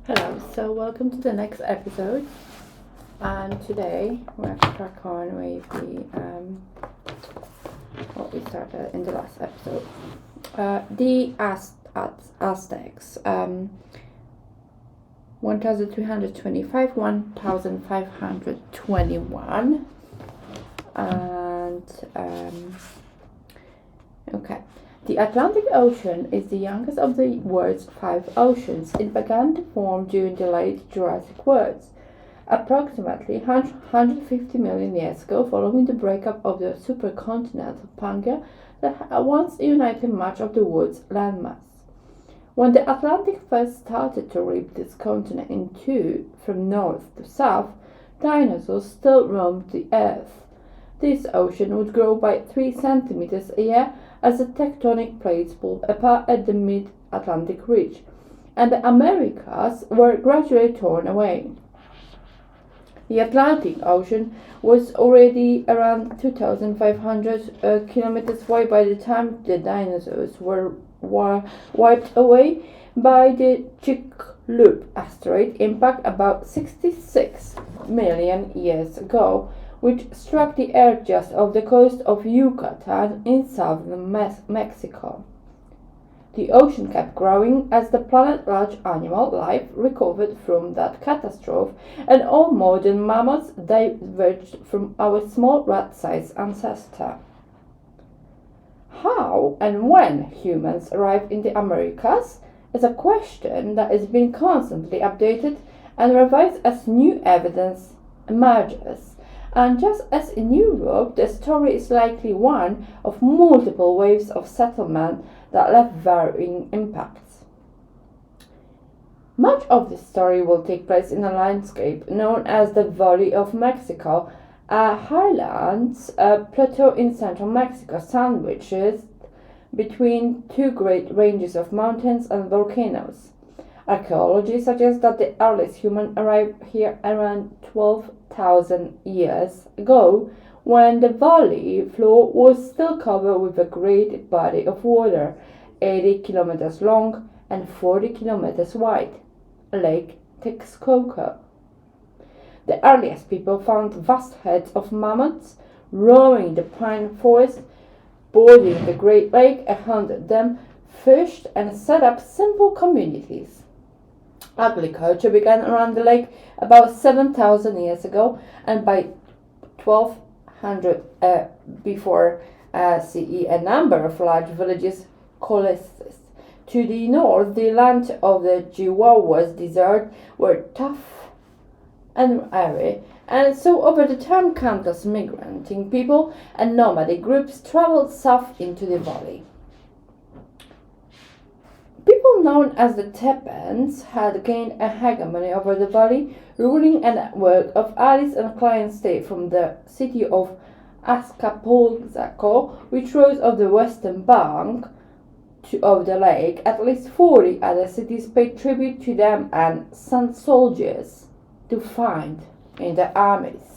Hello, so welcome to the next episode. And today we're going to crack on with what we started in the last episode. The Aztecs, 1325, 1521. And okay. The Atlantic Ocean is the youngest of the world's five oceans. It began to form during the late Jurassic world, approximately 150 million years ago, following the breakup of the supercontinent of Pangaea that once united much of the world's landmass. When the Atlantic first started to rip this continent in two from north to south, dinosaurs still roamed the earth. This ocean would grow by 3 centimeters a year as the tectonic plates pulled apart at the mid-Atlantic ridge, and the Americas were gradually torn away. The Atlantic Ocean was already around 2,500 kilometers wide by the time the dinosaurs were wiped away by the Chicxulub asteroid impact about 66 million years ago, which struck the Earth just off the coast of Yucatan in southern Mexico. The ocean kept growing as the planet's large animal life recovered from that catastrophe, and all modern mammals diverged from our small rat-sized ancestor. How and when humans arrived in the Americas is a question that is being constantly updated and revised as new evidence emerges. And just as in Europe, the story is likely one of multiple waves of settlement that left varying impacts. Much of this story will take place in a landscape known as the Valley of Mexico, a highlands plateau in central Mexico, sandwiched between two great ranges of mountains and volcanoes. Archaeology suggests that the earliest human arrived here around 12,000 years ago, when the valley floor was still covered with a great body of water, 80 kilometers long and 40 kilometers wide, Lake Texcoco. The earliest people found vast herds of mammoths roaming the pine forest bordering the Great Lake, hunted them, fished, and set up simple communities. Agriculture began around the lake about 7,000 years ago, and by 1200 before CE, a number of large villages coalesced. To the north, the land of the Chihuahuas desert were tough and arid, and so over the time countless migrating people and nomadic groups traveled south into the valley. People known as the Tepans had gained a hegemony over the valley, ruling a network of allies and client states from the city of Azcapotzalco, which rose on the western bank of the lake. At least 40 other cities paid tribute to them and sent soldiers to fight in the armies.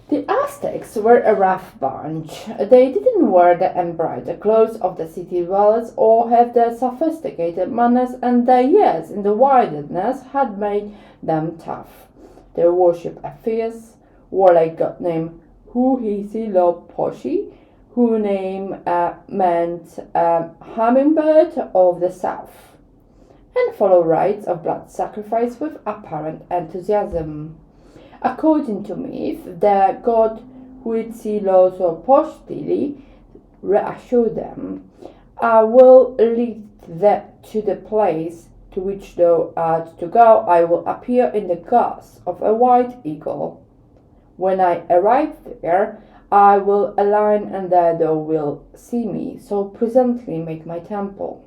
The Aztecs were a rough bunch. They didn't wear the embroidered clothes of the city dwellers or have the sophisticated manners, and their years in the wilderness had made them tough. They worshipped a fierce, warlike god named Huitzilopochtli, whose name meant hummingbird of the south, and followed rites of blood sacrifice with apparent enthusiasm. According to myth, the god Huitzilopochtli reassured them, "I will lead them to the place to which thou art to go. I will appear in the guise of a white eagle. When I arrive there, I will align, and there thou wilt see me. So presently make my temple."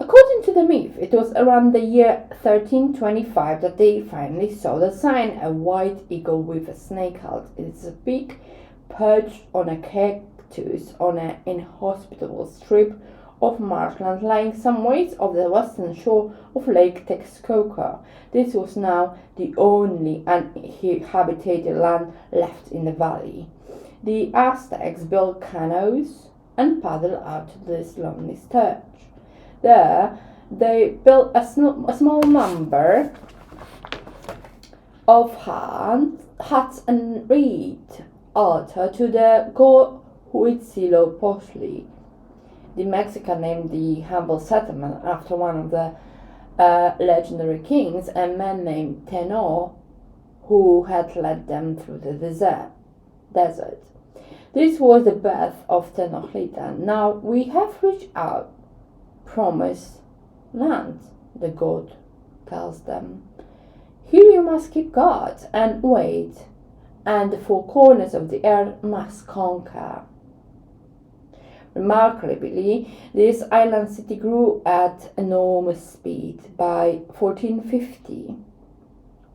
According to the myth, it was around the year 1325 that they finally saw the sign, a white eagle with a snake held in its beak, perched on a cactus on an inhospitable strip of marshland lying some ways off the western shore of Lake Texcoco. This was now the only uninhabited land left in the valley. The Aztecs built canoes and paddle out to this lonely stretch. There, they built a small number of huts and reed altar to the god Huitzilopochtli. The Mexican named the humble settlement after one of the legendary kings, a man named Tenor, who had led them through the desert. This was the birth of Tenochtitlan. Now we have reached our promised land, the god tells them. Here you must keep guard and wait, and the four corners of the earth must conquer. Remarkably, this island city grew at enormous speed. By 1450,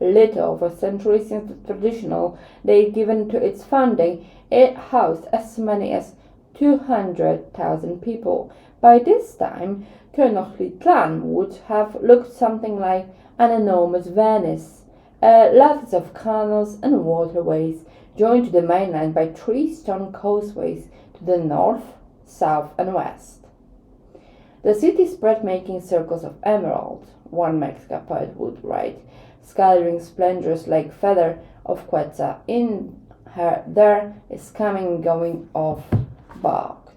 little over a century since the traditional date given to its founding, it housed as many as 200,000 people. By this time, Tenochtitlan would have looked something like an enormous Venice, a lattice of canals and waterways, joined to the mainland by 3 stone causeways to the north, south, and west. The city spread, making circles of emerald, one Mexican poet would write, scattering splendors like feather of Quetzal. In her there is coming and going of barked.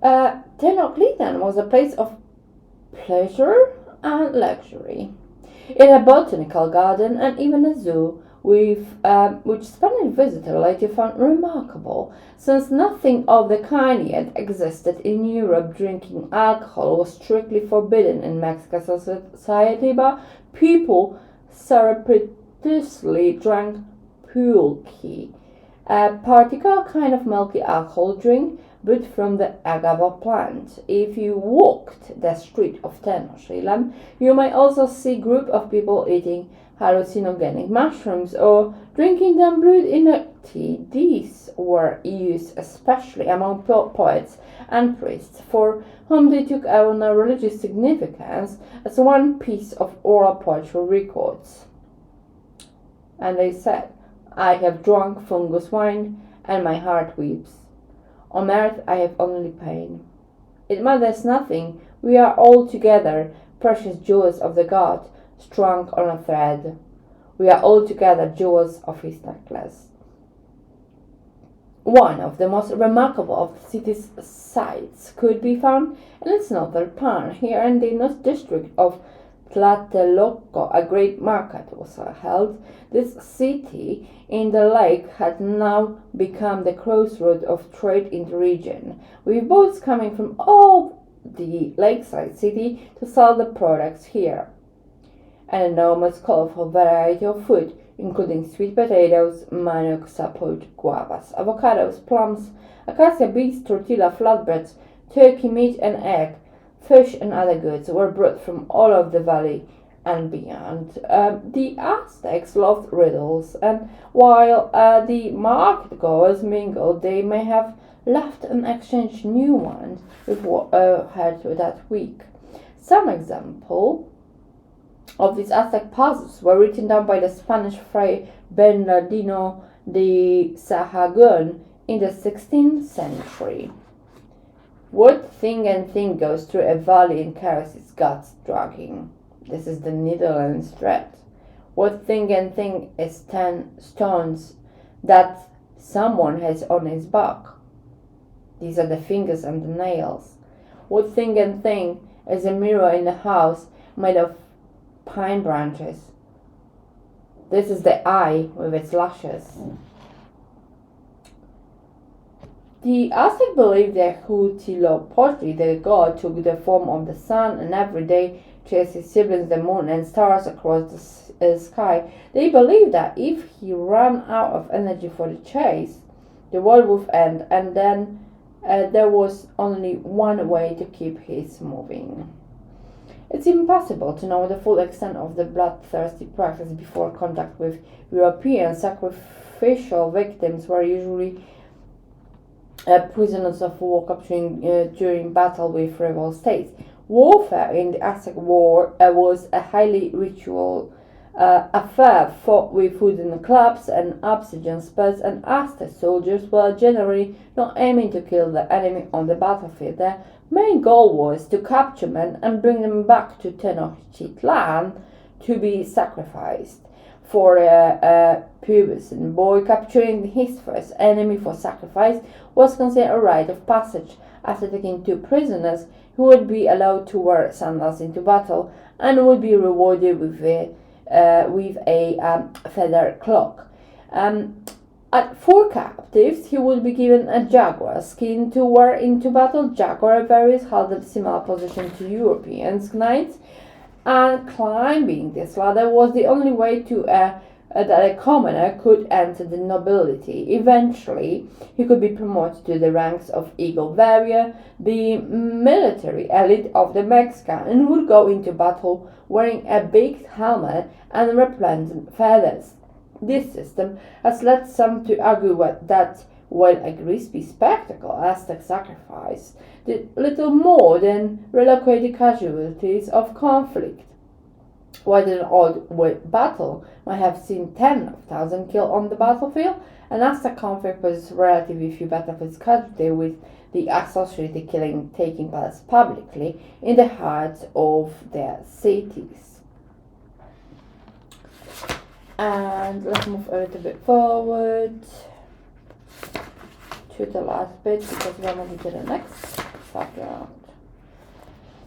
Tenochtitlan was a place of pleasure and luxury. It had a botanical garden and even a zoo, which Spanish visitors later found remarkable, since nothing of the kind yet existed in Europe. Drinking alcohol was strictly forbidden in Mexican society, but people surreptitiously drank pulque, a particular kind of milky alcohol drink brewed from the agave plant. If you walked the street of Tenochtitlan, you might also see a group of people eating hallucinogenic mushrooms or drinking them brewed in a tea. These were used especially among poets and priests, for whom they took on a religious significance, as one piece of oral poetry records. And they said, I have drunk fungus wine, and my heart weeps. On earth I have only pain. It matters nothing, we are all together, precious jewels of the god, strung on a thread. We are all together jewels of his necklace. One of the most remarkable of the city's sights could be found in its northern part. Here in the north district of Tlatelolco, a great market was held. This city in the lake had now become the crossroad of trade in the region, with boats coming from all the lakeside city to sell the products here. An enormous colorful variety of food, including sweet potatoes, manioc, sapot, guavas, avocados, plums, acacia beans, tortilla, flatbreads, turkey meat and egg, fish and other goods were brought from all over the valley and beyond. The Aztecs loved riddles, and while the market goers mingled, they may have left and exchanged new ones with what had that week. Some example of these Aztec puzzles were written down by the Spanish Fray Bernardino de Sahagún in the 16th century. What thing and thing goes through a valley and carries its guts dragging? This is the needle and thread. What thing and thing is 10 stones that someone has on his back? These are the fingers and the nails. What thing and thing is a mirror in a house made of pine branches? This is the eye with its lashes. The Aztec believed that Huitzilopochtli, the god, took the form of the sun and every day chased his siblings, the moon, and stars across the sky. They believed that if he ran out of energy for the chase, the world would end, and then there was only one way to keep his moving. It's impossible to know the full extent of the bloodthirsty practice before contact with Europeans. Sacrificial victims were usually prisoners of war captured during battle with rival states. Warfare in the Aztec War was a highly ritual affair fought with wooden clubs and obsidian spears, and Aztec soldiers were generally not aiming to kill the enemy on the battlefield. Their main goal was to capture men and bring them back to Tenochtitlan to be sacrificed. For a pubescent boy, capturing his first enemy for sacrifice was considered a rite of passage. After taking 2 prisoners, he would be allowed to wear sandals into battle and would be rewarded with a feather cloak. At 4 captives, he would be given a jaguar skin to wear into battle. Jaguar varriers held a similar position to European knights, and climbing this ladder was the only way that a commoner could enter the nobility. Eventually, he could be promoted to the ranks of Eagle Warrior, the military elite of the Mexican, and would go into battle wearing a big helmet and resplendent feathers. This system has led some to argue that while a grisly spectacle, Aztec sacrifice did little more than relocate the casualties of conflict. While an old battle might have seen 10,000 killed on the battlefield, an Aztec conflict was relatively few battlefields casualties, with the associated killing taking place publicly in the hearts of their cities. And let's move a little bit forward to the last bit because we're moving to the next background.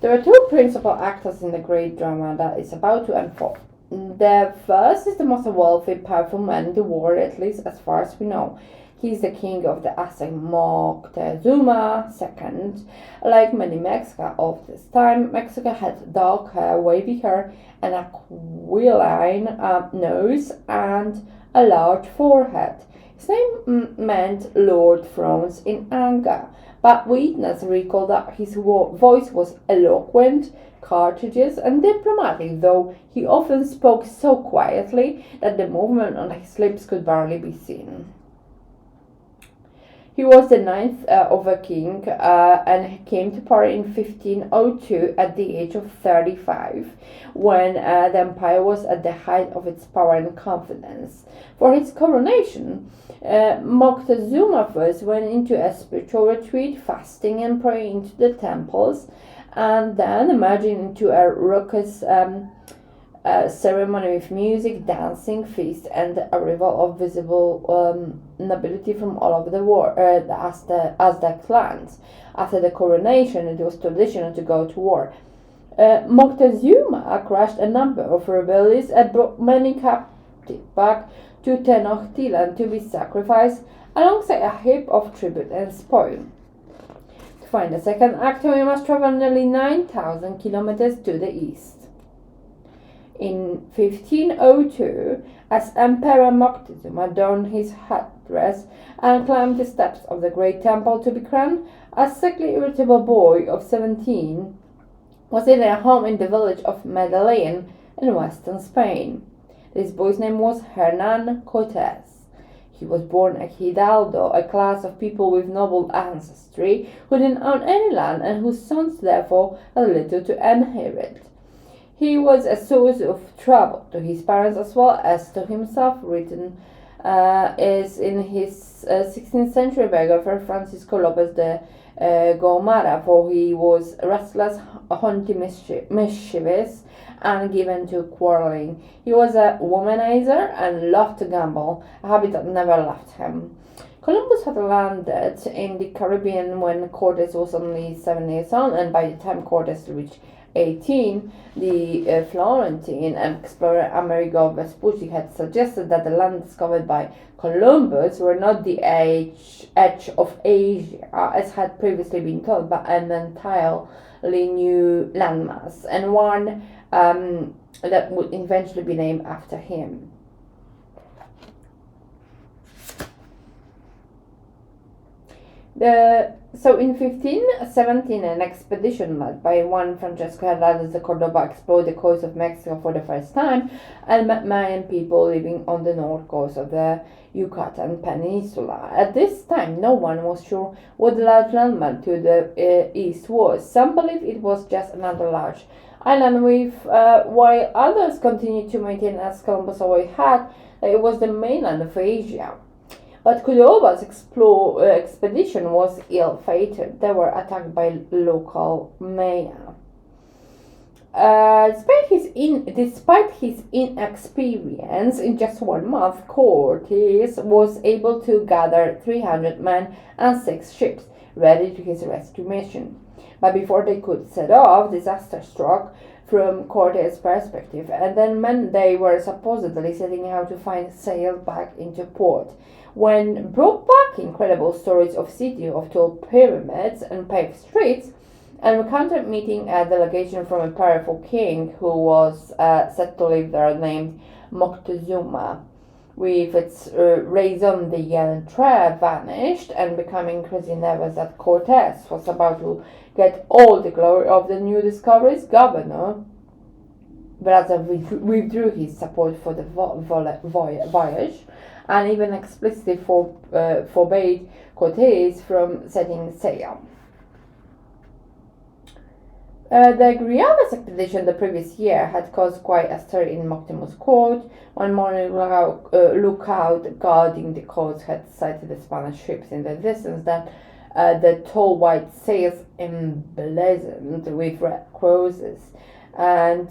There are 2 principal actors in the great drama that is about to unfold. The first is the most wealthy, powerful man in the world, at least as far as we know. He is the king of the Aztec Moctezuma II. Like many Mexicans of this time, Mexico had dark hair, wavy hair, an aquiline nose, and a large forehead. His name meant Lord Thrones in anger, but witnesses recall that his voice was eloquent, courteous, and diplomatic, though he often spoke so quietly that the movement on his lips could barely be seen. He was the 9th of a king and came to power in 1502 at the age of 35, when the empire was at the height of its power and confidence. For his coronation, Moctezuma first went into a spiritual retreat, fasting and praying into the temples, and then emerging into a raucous ceremony with music, dancing, feast, and the arrival of visible nobility from all over the world, the Aztec lands. After the coronation, it was traditional to go to war. Moctezuma crushed a number of rebellions and brought many captives back to Tenochtitlan to be sacrificed, alongside a heap of tribute and spoil. To find the second actor, we must travel nearly 9,000 kilometers to the east. In 1502, as Emperor Moctezuma donned his headdress and climbed the steps of the great temple to be crowned, a sickly, irritable boy of 17 was in a home in the village of Medellin in western Spain. This boy's name was Hernan Cortes. He was born a hidalgo, a class of people with noble ancestry who didn't own any land and whose sons therefore had little to inherit. He was a source of trouble to his parents as well as to himself, written is in his 16th century biographer Francisco Lopez de Gomara, for he was restless, haunting, mischievous, and given to quarreling. He was a womanizer and loved to gamble, a habit that never left him. Columbus had landed in the Caribbean when Cortes was only 7 years old, and by the time Cortes reached 18, the Florentine explorer Amerigo Vespucci had suggested that the land discovered by Columbus were not the edge of Asia, as had previously been thought, but an entirely new landmass, and one that would eventually be named after him. So in 1517, an expedition led by one Francisco Hernandez de Cordoba explored the coast of Mexico for the first time and met Mayan people living on the north coast of the Yucatan Peninsula. At this time, no one was sure what the large landmass to the east was. Some believed it was just another large island with while others continued to maintain as Columbus always had that it was the mainland of Asia. But Cordoba's expedition was ill-fated. They were attacked by local Maya. Despite his inexperience, in just 1 month, Cortes was able to gather 300 men and 6 ships ready to his rescue mission. But before they could set off, disaster struck from Cortes' perspective, and then when they were supposedly setting out to find sail back into port. When brought back incredible stories of city of tall pyramids and paved streets, and encountered meeting a delegation from a powerful king who was said to live there named Moctezuma. With its raison d'être vanished and becoming increasingly nervous that Cortes was about to get all the glory of the new discoveries, Governor Brazza withdrew his support for the voyage and even explicitly forbade Cortes from setting sail. The Grijalva's expedition the previous year had caused quite a stir in Moctezuma's court. One morning, lookout guarding the coast had sighted the Spanish ships in the distance. Then the tall white sails emblazoned with red crosses, and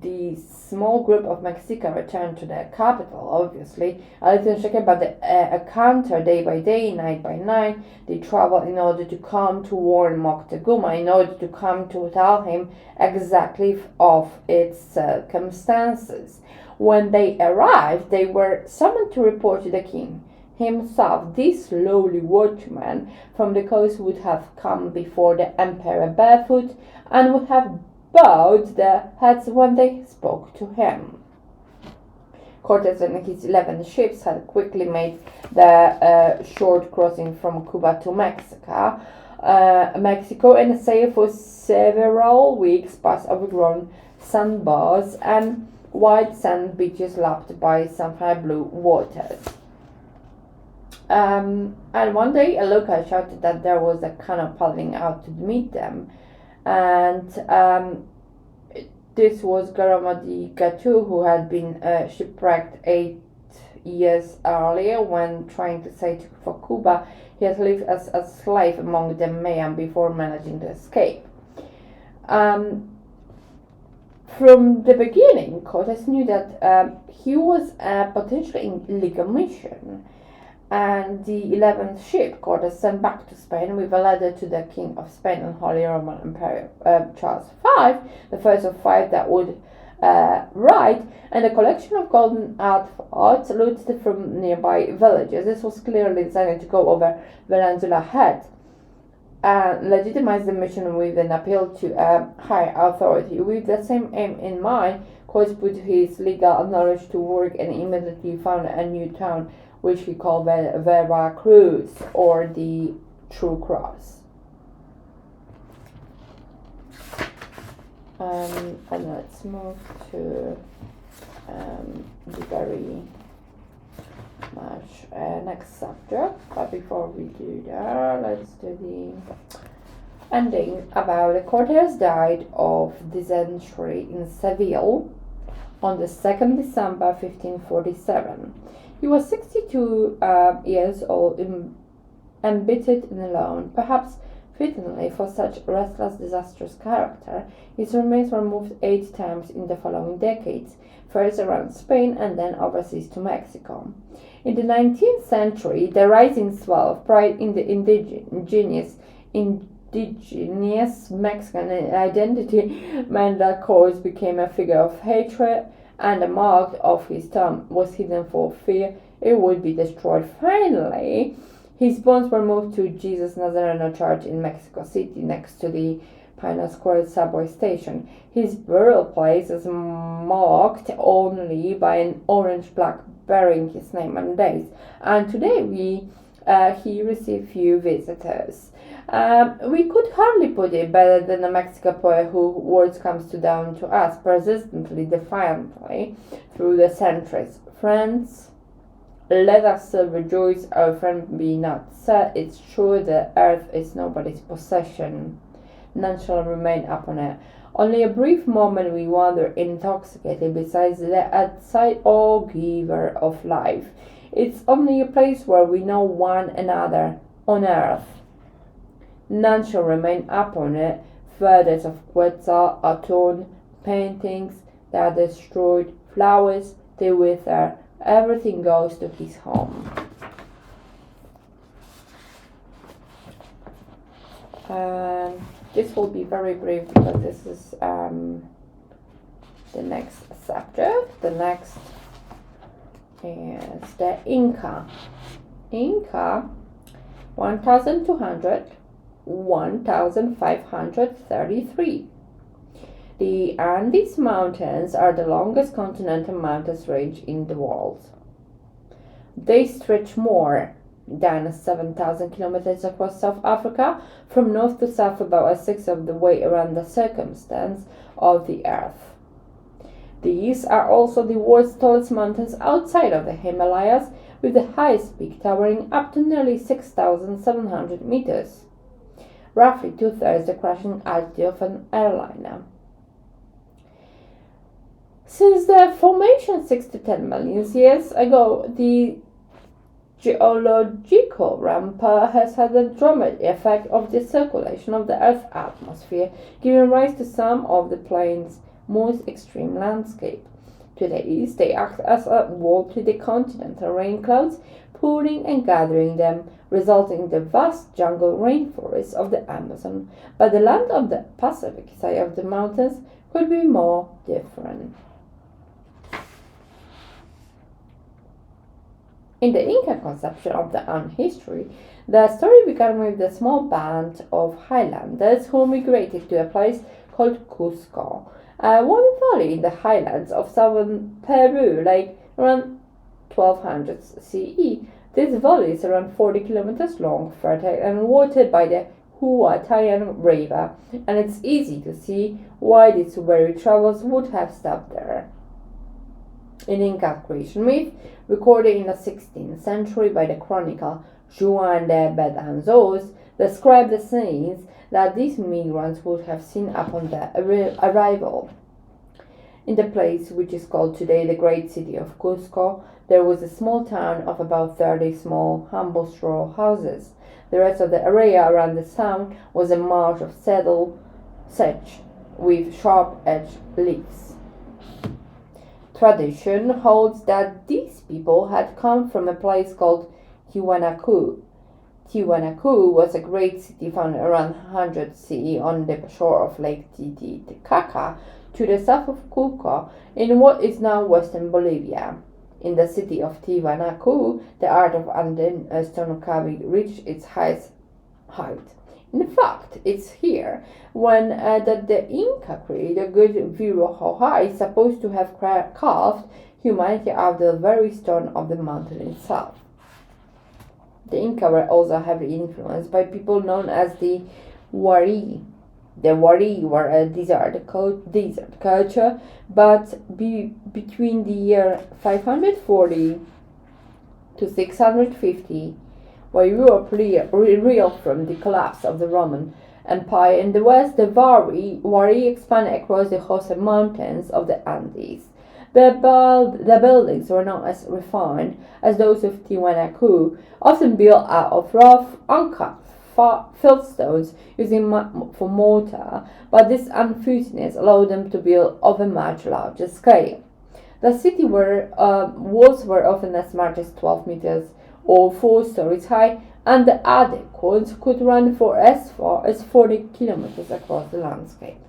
the small group of Mexicans returned to their capital, obviously, a little shaken by the encounter day by day, night by night. They traveled in order to come to warn Moctezuma, in order to come to tell him exactly of its circumstances. When they arrived, they were summoned to report to the king himself. This lowly watchman from the coast would have come before the emperor barefoot and would have bowed their heads when they spoke to him. Cortes and his 11 ships had quickly made the short crossing from Cuba to Mexico, and sailed for several weeks past overgrown sandbars and white sand beaches lapped by sapphire blue waters. And one day a local shouted that there was a canoe paddling out to meet them, and this was Guillermo de Gatu, who had been shipwrecked 8 years earlier when trying to sail for Cuba. He had lived as a slave among the Mayan before managing to escape. From the beginning, Cortes knew that he was potentially in illegal mission, and the 11th ship Cortes sent back to Spain with a letter to the King of Spain and Holy Roman Emperor Charles V, the first of 5 that would write, and a collection of golden artifacts looted from nearby villages. This was clearly designed to go over Venezuela's head and legitimize the mission with an appeal to a higher authority. With the same aim in mind, Cortes put his legal knowledge to work and immediately found a new town which he called Vera Cruz, or the True Cross. And let's move to the very much next subject. But before we do that, let's do the ending about Cortes died of dysentery in Seville on the 2nd December 1547. He was 62 years old, embittered and alone. Perhaps fittingly for such restless, disastrous character, his remains were moved 8 times in the following decades, first around Spain and then overseas to Mexico. In the 19th century, the rising swell of pride in the indigenous Mexican identity meant that Cortes became a figure of hatred, and the mark of his tomb was hidden for fear it would be destroyed. Finally, his bones were moved to Jesus Nazareno Church in Mexico City, next to the Pioneer Square subway station. His burial place is marked only by an orange plaque bearing his name and dates, and today he received few visitors. We could hardly put it better than a Mexican poet whose words comes down to us persistently, defiantly, through the centuries. Friends, let us still rejoice, our friend be not sad. It's true the earth is nobody's possession. none shall remain upon it. Only a brief moment we wander intoxicated beside the outside all giver of life. It's only a place where we know one another on earth. None shall remain upon it. Feathers of Quetzal, Aton, paintings that are destroyed, flowers they wither, everything goes to his home. This will be very brief because this is the next subject. The next is the Inca. Inca, 1200, 1533. The Andes Mountains are the longest continental mountains range in the world. They stretch more than 7,000 kilometers across South Africa, from north to south about a sixth of the way around the circumference of the Earth. These are also the world's tallest mountains outside of the Himalayas, with the highest peak towering up to nearly 6,700 meters, roughly two-thirds the crushing altitude of an airliner. Since the formation 6 to 10 million years ago, the geological ramp has had a dramatic effect of the circulation of the Earth's atmosphere, giving rise to some of the plane's most extreme landscape. To the east, they act as a wall to the continental rain clouds, pooling and gathering them, resulting in the vast jungle rainforests of the Amazon. But the land on the Pacific side of the mountains could be more different. In the Inca conception of their own history, the story began with a small band of highlanders who migrated to a place called Cusco, one valley in the highlands of southern Peru, like around 1200 CE. This valley is around 40 kilometers long, fertile, and watered by the Huatayan River, and it's easy to see why these weary travelers would have stopped there. In Inca creation myth, recorded in the 16th century by the chronicler Juan de Betanzos, described the scenes that these migrants would have seen upon their arrival. In the place which is called today the great city of Cusco, there was a small town of about 30 small, humble straw houses. The rest of the area around the town was a marsh of sedge with sharp-edged leaves. Tradition holds that these people had come from a place called Tiwanaku. Tiwanaku was a great city found around 100 CE on the shore of Lake Titicaca to the south of Cusco in what is now western Bolivia. In the city of Tiwanaku, the art of Andean stone carving reached its highest height. In fact, it's here that the Inca created a good view of how high is supposed to have carved humanity out of the very stone of the mountain itself. The Inca were also heavily influenced by people known as the Wari. The Wari were a desert culture, but between the year 540 to 650, where Europe reeled from the collapse of the Roman Empire in the west, the Wari expanded across the Jose Mountains of the Andes. The buildings were not as refined as those of Tiwanaku, often built out of rough, uncut fieldstones using for mortar, but this unfitness allowed them to build of a much larger scale. The city walls were often as much as 12 meters or 4 stories high, and the aqueducts could run for as far as 40 kilometers across the landscape.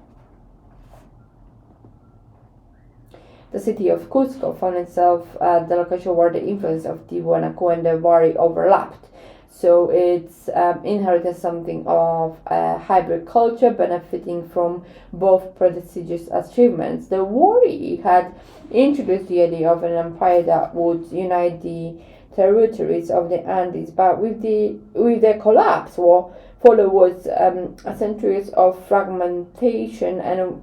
The city of Cusco found itself at the location where the influence of Tiwanaku and the Wari overlapped. So it's inherited something of a hybrid culture, benefiting from both prestigious achievements. The Wari had introduced the idea of an empire that would unite the territories of the Andes, but with their collapse, followed centuries of fragmentation and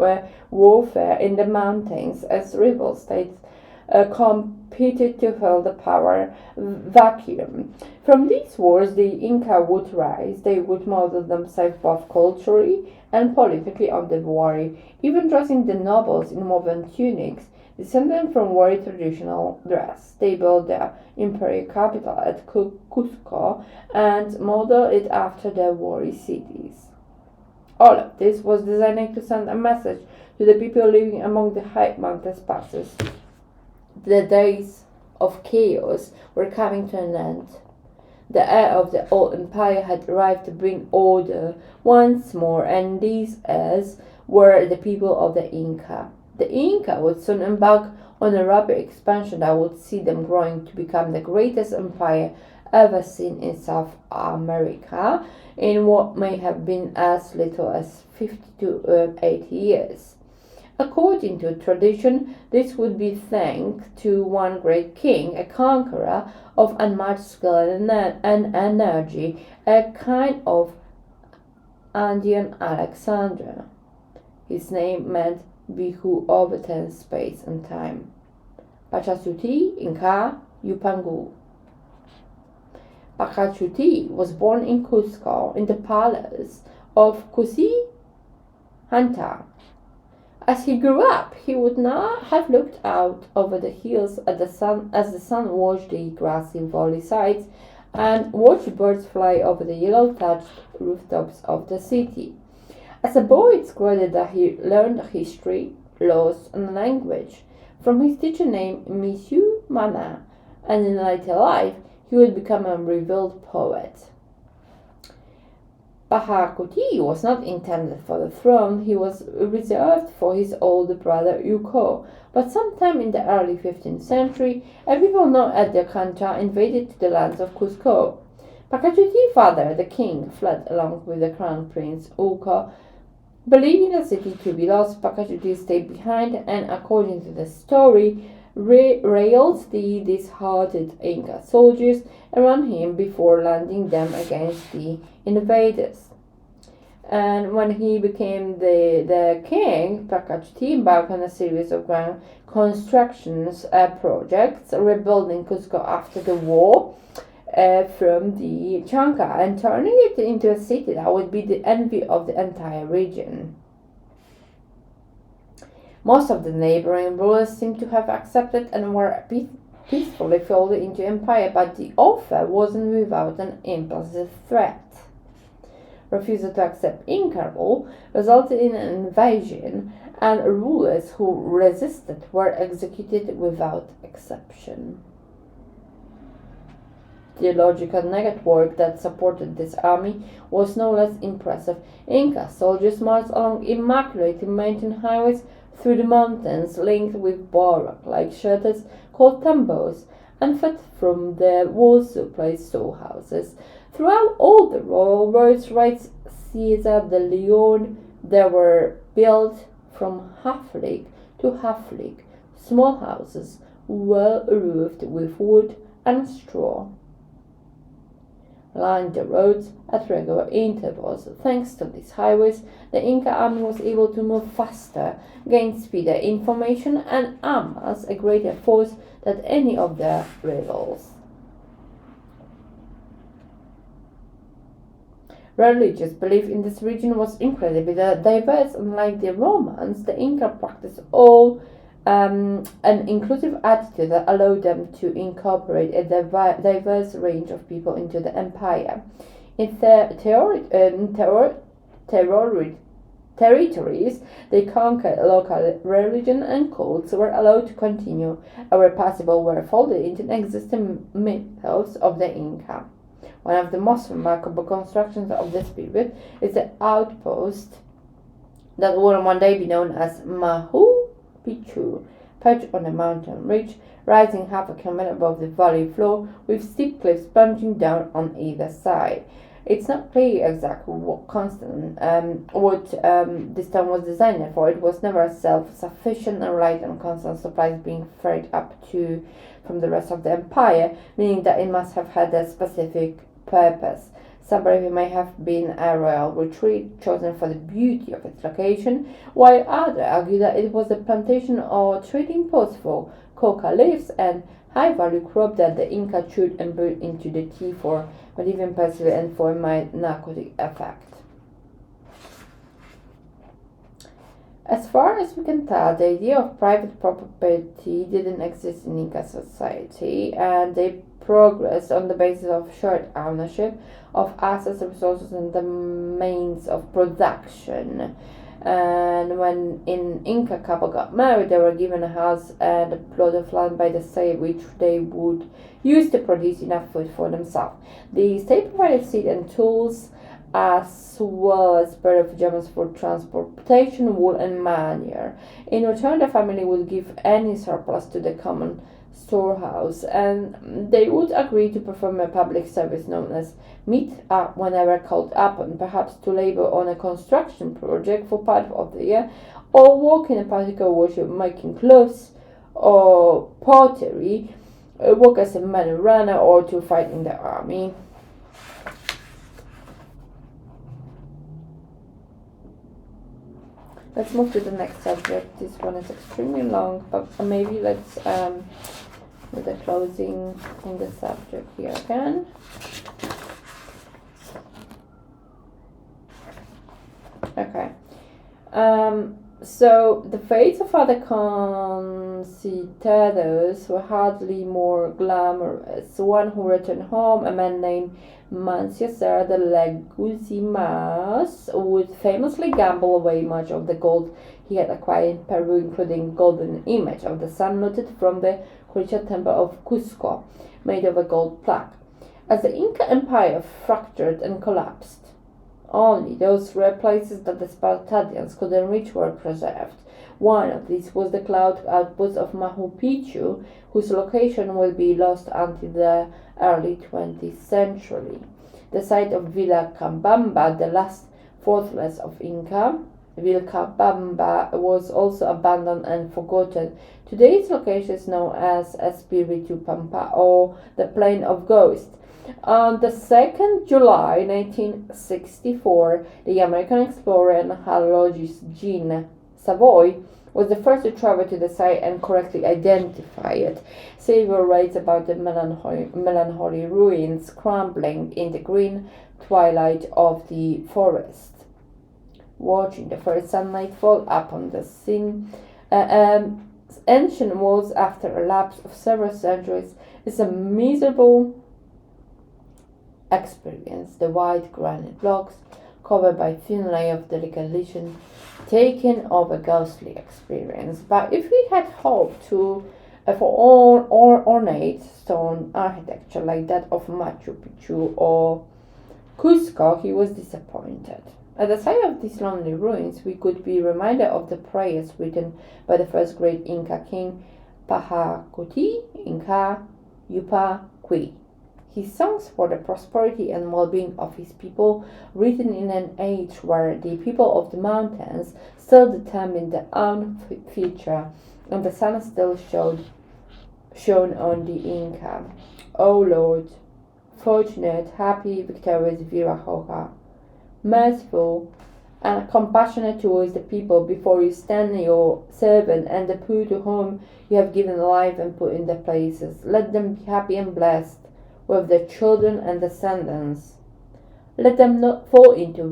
warfare in the mountains as rival states competed to fill the power vacuum. From these wars, the Inca would rise. They would model themselves both culturally and politically on the warrior, even dressing the nobles in woven tunics, descended from warrior traditional dress. They built their imperial capital at Cusco and modeled it after their warrior cities. All of this was designed to send a message to the people living among the high mountains passes. The days of chaos were coming to an end. The heir of the old empire had arrived to bring order once more, and these heirs were the people of the Inca. The Inca would soon embark on a rapid expansion that would see them growing to become the greatest empire ever seen in South America in what may have been as little as 50 to 80 years. According to tradition, this would be thanks to one great king, a conqueror of unmatched skill and energy, a kind of Andean Alexander. His name meant "he who overturns space and time." Pachacuti Inca Yupangu. Pachacuti was born in Cusco in the palace of Cusi Hanta. As he grew up, he would not have looked out over the hills at as the sun washed the grassy valley sides and watched birds fly over the yellow-thatched rooftops of the city. As a boy, it's credit that he learned history, laws, and language from his teacher named Monsieur Mana, and in later life, he would become a revealed poet. Pachacuti was not intended for the throne. He was reserved for his older brother Yuko, but sometime in the early 15th century, a people known as the Cancha invaded the lands of Cusco. Pachacuti's father, the king, fled along with the crown prince Uko. Believing the city to be lost, Pachacuti stayed behind and, according to the story, railed the disheartened Inca soldiers around him before landing them against the invaders. And when he became the king, Pachacuti embarked on a series of grand constructions projects, rebuilding Cusco after the war from the Chanca and turning it into a city that would be the envy of the entire region. Most of the neighboring rulers seem to have accepted and were peacefully folded into empire, but the offer wasn't without an impulsive threat. Refusal to accept Inca rule resulted in an invasion, and rulers who resisted were executed without exception. The logical network that supported this army was no less impressive. Inca soldiers marched along immaculately maintained highways through the mountains, linked with barrack-like shelters called tambos, and fed from the well-supplied storehouses. Throughout all the royal roads, writes Cesar de Leon, they were built from half-league to half-league, small houses, well roofed with wood and straw, lined the roads at regular intervals. Thanks to these highways, the Inca army was able to move faster, gain speedier information, and amass a greater force than any of their rivals. Religious belief in this region was incredibly diverse. Unlike the Romans, the Inca practiced an inclusive attitude that allowed them to incorporate a diverse range of people into the empire. In territories they conquered, local religion and cults were allowed to continue, or possible were folded into the existing mythos of the Inca. One of the most remarkable constructions of this period is the outpost that will one day be known as Machu Picchu, perched on a mountain ridge, rising half a kilometer above the valley floor, with steep cliffs plunging down on either side. It's not clear exactly what this town was designed for. It was never self-sufficient and relied on constant supplies being ferried up from the rest of the empire, meaning that it must have had a specific purpose. Some believe it may have been a royal retreat chosen for the beauty of its location, while others argue that it was a plantation or trading post for coca leaves, and high-value crop that the Inca chewed and brewed into the tea for medieval pastry and for mild narcotic effect. As far as we can tell, the idea of private property didn't exist in Inca society, and they progressed on the basis of shared ownership of assets, resources, and the means of production. And when an Inca couple got married, they were given a house and a plot of land by the state, which they would use to produce enough food for themselves. The state provided seed and tools, as well as pair of pajamas for transportation, wool, and manure. In return, the family would give any surplus to the common storehouse, and they would agree to perform a public service known as meet up whenever called upon, perhaps to labor on a construction project for part of the year, or work in a particular workshop making clothes or pottery, work as a man runner, or to fight in the army. Let's move to the next subject. This one is extremely long, but maybe let's do the closing on the subject here again. Okay. So the fates of other conquistadors were hardly more glamorous. One who returned home, a man named Manciaser de Legusimas, would famously gamble away much of the gold he had acquired in Peru, including golden image of the sun looted from the Curicha temple of Cusco, made of a gold plaque. As the Inca Empire fractured and collapsed, only those rare places that the Spartanians could enrich were preserved. One of these was the cloud outpost of Machu Picchu, whose location will be lost until the early 20th century. The site of Vilcabamba, the last fortress of Inca, Vilcabamba was also abandoned and forgotten. Today's location is known as Espiritu Pampa, or the Plain of Ghosts. On the 2nd July 1964, the American explorer and halologist Jean Savoy was the first to travel to the site and correctly identify it. Savoy writes about the melancholy ruins crumbling in the green twilight of the forest. Watching the first sunlight fall upon the scene, ancient walls after a lapse of several centuries is a miserable experience. The white granite blocks, covered by thin layer of delicate lesion, taken of a ghostly experience. But if we had hoped for ornate stone architecture like that of Machu Picchu or Cusco, he was disappointed. At the sight of these lonely ruins, we could be reminded of the prayers written by the first great Inca king, Pachacuti Inca Yupa. His songs for the prosperity and well-being of his people, written in an age where the people of the mountains still determined their own future, and the sun still shone on the Inca. O Lord, fortunate, happy, victorious Virahoja, merciful and compassionate towards the people before you stand your servant and the poor to whom you have given life and put in their places. Let them be happy and blessed with their children and descendants. Let them not fall into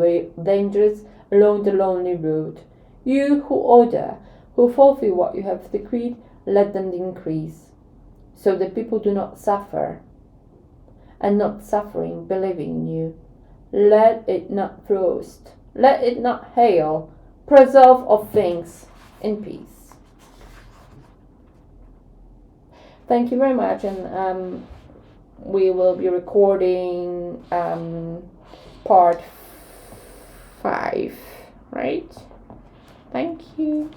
dangers along the lonely road. You who order, who fulfill what you have decreed, let them increase, so the people do not suffer, and not suffering, believing in you. Let it not frost, let it not hail, preserve all things in peace. Thank you very much, and we will be recording part 5, right? Thank you.